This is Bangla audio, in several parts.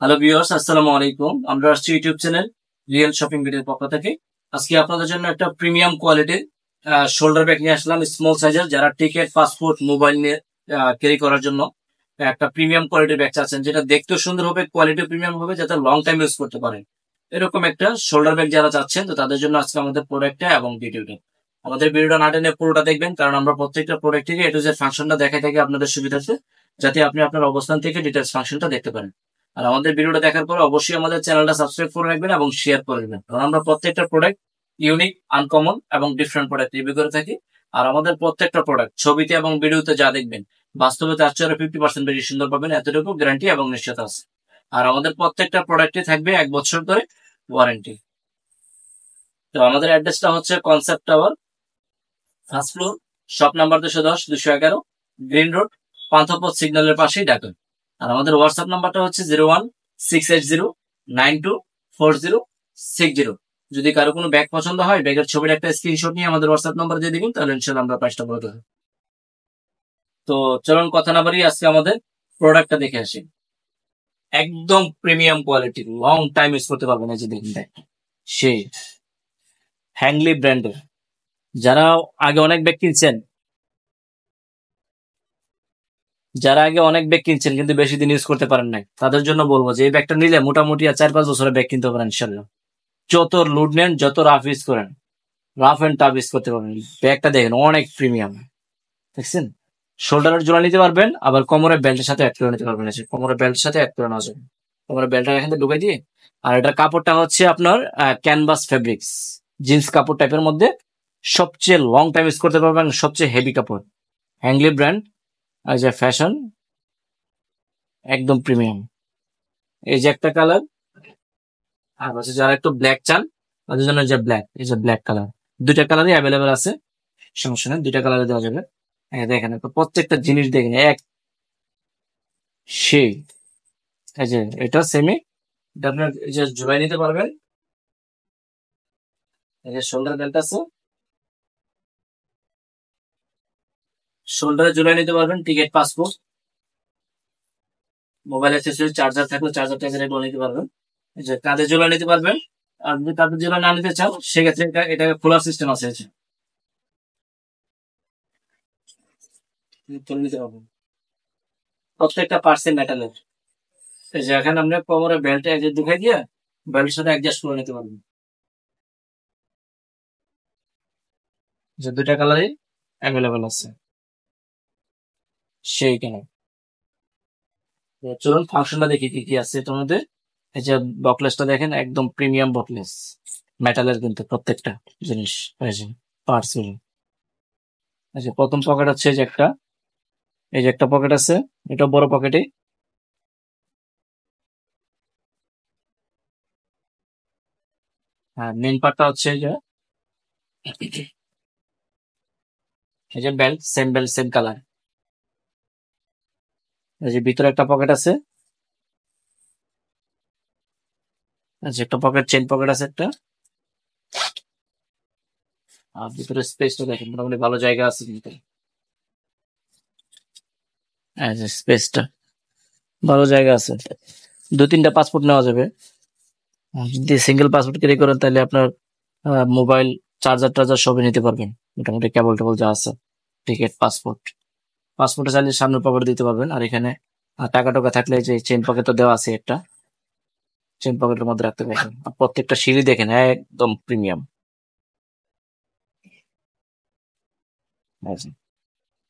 হ্যালো ভিউয়ার্স, আসসালামু আলাইকুম। আমরা আসছি ইউটিউব চ্যানেল রিয়েল শপিং ভিডিওর পক্ষ থেকে। আজকে আপনাদের জন্য একটা প্রিমিয়াম কোয়ালিটির শোল্ডার ব্যাগ নিয়ে আসলাম, স্মল সাইজের। যারা টিকেট, পাসপোর্ট, মোবাইল নিয়ে ক্যারি করার জন্য একটা প্রিমিয়াম কোয়ালিটির ব্যাগ চাচ্ছেন, যেটা দেখতেও সুন্দর হবে, কোয়ালিটি প্রিমিয়াম হবে, যাতে লং টাইম ইউজ করতে পারেন, এরকম একটা শোল্ডার ব্যাগ যারা চাচ্ছেন, তো তাদের জন্য আজকে আমাদের প্রোডাক্টটা এবং ভিডিওটা। আমাদের ভিডিওটা না টেনে পুরোটা দেখবেন, কারণ আমরা প্রত্যেকটা প্রোডাক্ট থেকে এ টু জেড ফাংশনটা দেখাই থাকি আপনাদের সুবিধার্থে, যাতে আপনি আপনার অবস্থান থেকে ডিটেলস ফাংশনটা দেখতে পারেন। আর আমাদের ভিডিওটা দেখার পর অবশ্যই আমাদের চ্যানেলটা সাবস্ক্রাইব করে রাখবেন এবং শেয়ার করে দেবেন, কারণ আমরা প্রত্যেকটা প্রোডাক্ট ইউনিক, আনকমন এবং ডিফারেন্ট প্রোডাক্ট রিভিউ করে থাকি। আর আমাদের প্রত্যেকটা প্রোডাক্ট ছবিতে এবং ভিডিওতে যা দেখবেন, বাস্তবে তার চেয়ে 50% বেশি সুন্দর পাবেন, এতটুকু গ্যারান্টি এবং নিশ্চয়তা আছে। আর আমাদের প্রত্যেকটা প্রোডাক্টে থাকবে 1 বছর ধরে ওয়ারেন্টি। তো আমাদের অ্যাড্রেসটা হচ্ছে concept tower, first floor, shop number 210-211, green road, Panthapath সিগন্যালের পাশেই ঢাকা। আর আমাদের হোয়াটসঅ্যাপ নাম্বারটা হচ্ছে 016809246060। যদি কারো কোনো ব্যাগ পছন্দ হয়, ব্যাগের ছবির একটা স্ক্রিনশট নিয়ে আমাদের হোয়াটসঅ্যাপ নাম্বার দিয়ে দিবেন, তাহলে ইনশাল্লাহ আমরা প্রাইসটা বলে দেবো। তো চলুন কথা না বাড়িয়ে আজকে আমাদের প্রোডাক্টটা দেখে আসি। একদম premium quality, long time use করতে পারবেন। এই যে দেখুন, সেই হ্যাংলি ব্র্যান্ডের। যারা আগে অনেক ব্যাগ কিনছেন, কিন্তু বেশি দিন ইউজ করতে পারেন নাই, তাদের জন্য বলবো যে এই ব্যাগটা নিলে মোটামুটি আর 4-5 বছরের ব্যাগ কিনতে পারেন ইনশাল্লাহ। যত লোড নেন, যত রাফ ইউজ করেন, রাফ এন্ড টাফ ইউজ করতে পারবেন। ব্যাগটা দেখেন, অনেক প্রিমিয়াম। দেখছেন, শোল্ডারের জোড়া নিতে পারবেন, আবার কোমরের বেল্টের সাথে অ্যাড করে নিতে পারবেন। কোমরের বেল্টের সাথে অ্যাড করে নেওয়া যাবে। কোমরের বেল্টটা এখান থেকে ঢুকাই দিয়ে, আর এটার কাপড়টা হচ্ছে আপনার ক্যানভাস ফেব্রিক্স, জিন্স কাপড় টাইপের মধ্যে। সবচেয়ে লং টাইম ইউজ করতে পারবেন, সবচেয়ে হেভি কাপড়, হ্যাংলি ব্র্যান্ড। আর যে ফ্যাশন, একদম প্রিমিয়াম। এই যে একটা কালার, আর হচ্ছে যারা একটু ব্ল্যাক চান, তাদের জন্য যে ব্ল্যাক, এই যে ব্ল্যাক কালার, দুইটা কালারই অ্যাভেলেবেল আছে, সমস্যা নেই, দুইটা কালারে দেওয়া যাবে। দেখেন, প্রত্যেকটা জিনিস দেখেন এক সেই। এই যে এটা সেমি, এটা আপনার এই যে ঝুলাই নিতে পারবেন। এই যে শোল্ডার বেল্ট আছে, শোল্ডারে ঝুলাই নিতে পারবেন। Ticket, passport, mobile accessory, charger থাকলে চার্জার টার্জার এগুলো নিতে পারবেন। এই যে কাঁধে ঝুলাই নিতে পারবেন। আর যদি কাঁধে ঝুলাই না নিতে চাও, সেক্ষেত্রে এটা খোলার সিস্টেম আছে, এই যে তুলে নিতে পারবেন। প্রত্যেকটা পার্সেন্ট মেটালের। এই যে এখানে আপনি কোমরে বেল্ট ঢুকাই দিয়ে বেল্টের সাথে অ্যাডজাস্ট করে নিতে পারবেন। যে দুইটা কালারই অ্যাভেলেবেল আছে, সেই কেন। চলুন ফাংশনটা দেখি কি কি আছে এটার মধ্যে। এই যে বকলেসটা দেখেন, একদম প্রিমিয়াম বকলেস, মেটালের কিন্তু প্রত্যেকটা জিনিস। এই যে পার্টস গুলো, এই যে প্রথম পকেট হচ্ছে এই যে একটা, এই যে একটা পকেট আছে, এটা বড় পকেটে। হ্যাঁ, মেন পার্টটা হচ্ছে এই যে belt, same belt, same colour. এই যে ভিতরে একটা পকেট আছে, এই যে একটা পকেট, চেন পকেট আছে একটা। আর ভিতরে স্পেসটা দেখেন, মোটামুটি ভালো জায়গা আছে ভিতরে। এই যে স্পেসটা, ভালো জায়গা আছে, 2-3টা পাসপোর্ট নেওয়া যাবে। যদি সিঙ্গেল পাসপোর্ট ক্যারি করেন, তাহলে আপনার মোবাইল, চার্জার টার্জার সবই নিতে পারবেন, মোটামুটি কেবল টেবল যা আছে। টিকিট, পাসপোর্ট, পাসপোর্টে চাইলে সামনের পকেটে দিতে পারবেন। আর এখানে টাকা টাকা থাকলে যে চেইন পকেটও দেওয়া আছে একটা, চেইন পকেটের মধ্যে রাখতে পারবেন। আর প্রত্যেকটা সিঁড়ি দেখেন, একদম প্রিমিয়াম।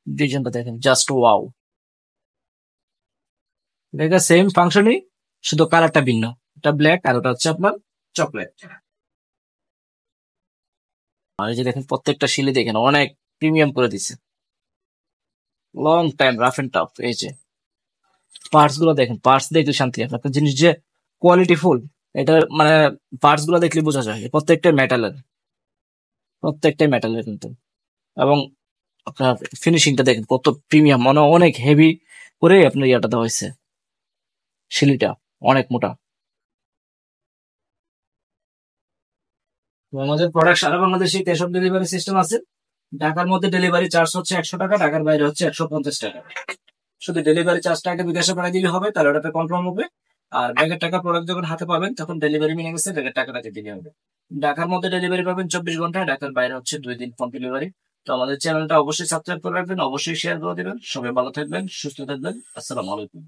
ডিজাইনটা দেখেন, জাস্ট ওয়াও। এটা সেম ফাংশনই, শুধু কালারটা ভিন্ন। এটা ব্ল্যাক আর ওটা হচ্ছে আপনার চকলেট। আর এই যে দেখেন, প্রত্যেকটা সিলি দেখেন, অনেক প্রিমিয়াম করে দিছে, long time rough and tough. এই যে পার্টস গুলো দেখেন, পার্টস দেখলে শান্তি। আপনার জিনিস যে কোয়ালিটি ফুল, এটা মানে পার্টস গুলো দেখলে বোঝা যায়। প্রত্যেকটা মেটালের, প্রত্যেকটাই মেটালের কিন্তু। এবং আপনার ফিনিশিংটা দেখেন কত প্রিমিয়াম, মানে অনেক হেভি করে আপনার ইয়াটা দেওয়া হয়েছে, শিলিটা অনেক মোটা। তো আমাদের প্রোডাক্ট সারা বাংলাদেশে ক্যাশ অন ডেলিভারি সিস্টেম আছে। ঢাকার মধ্যে ডেলিভারি চার্জ হচ্ছে 100 টাকা, ঢাকার বাইরে হচ্ছে 150 টাকা। শুধু ডেলিভারি চার্জটা আগে বিকাশে পাঠিয়ে দিলে হবে, তাহলে ওটাতে কনফার্ম হবে। আর ব্যাগের টাকা প্রোডাক্ট যখন হাতে পাবেন তখন ডেলিভারি নিয়ে গেছে ব্যাগের টাকাটা দিতে হবে। ঢাকার মধ্যে ডেলিভারি পাবেন 24 ঘন্টায়, ঢাকার বাইরে হচ্ছে 2 দিন হোম ডেলিভারি। তো আমাদের চ্যানেলটা অবশ্যই সাবস্ক্রাইব করে রাখবেন, অবশ্যই শেয়ার করে দিবেন। সবাই ভালো থাকবেন, সুস্থ থাকবেন। আসসালামু আলাইকুম।